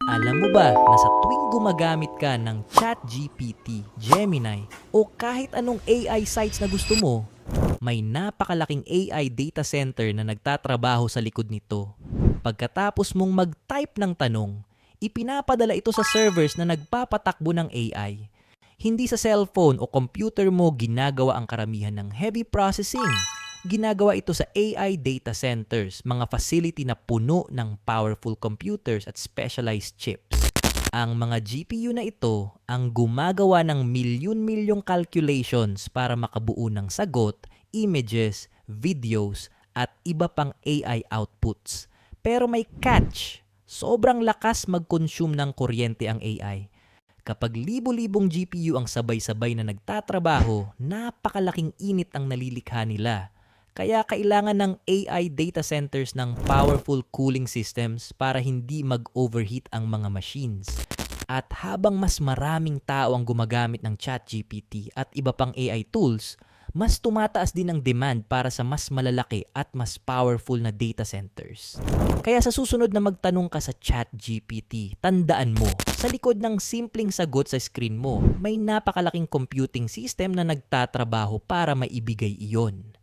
Alam mo ba na sa tuwing gumagamit ka ng ChatGPT, Gemini, o kahit anong AI sites na gusto mo, may napakalaking AI data center na nagtatrabaho sa likod nito. Pagkatapos mong mag-type ng tanong, ipinapadala ito sa servers na nagpapatakbo ng AI. Hindi sa cellphone o computer mo ginagawa ang karamihan ng heavy processing. Ginagawa ito sa AI data centers, mga facility na puno ng powerful computers at specialized chips. Ang mga GPU na ito ang gumagawa ng milyon-milyong calculations para makabuo ng sagot, images, videos, at iba pang AI outputs. Pero may catch. Sobrang lakas mag-consume ng kuryente ang AI. Kapag libo-libong GPU ang sabay-sabay na nagtatrabaho, napakalaking init ang nalilikha nila. Kaya kailangan ng AI data centers ng powerful cooling systems para hindi mag-overheat ang mga machines. At habang mas maraming tao ang gumagamit ng ChatGPT at iba pang AI tools, mas tumataas din ang demand para sa mas malalaki at mas powerful na data centers. Kaya sa susunod na magtanong ka sa ChatGPT, tandaan mo, sa likod ng simpleng sagot sa screen mo, may napakalaking computing system na nagtatrabaho para maibigay iyon.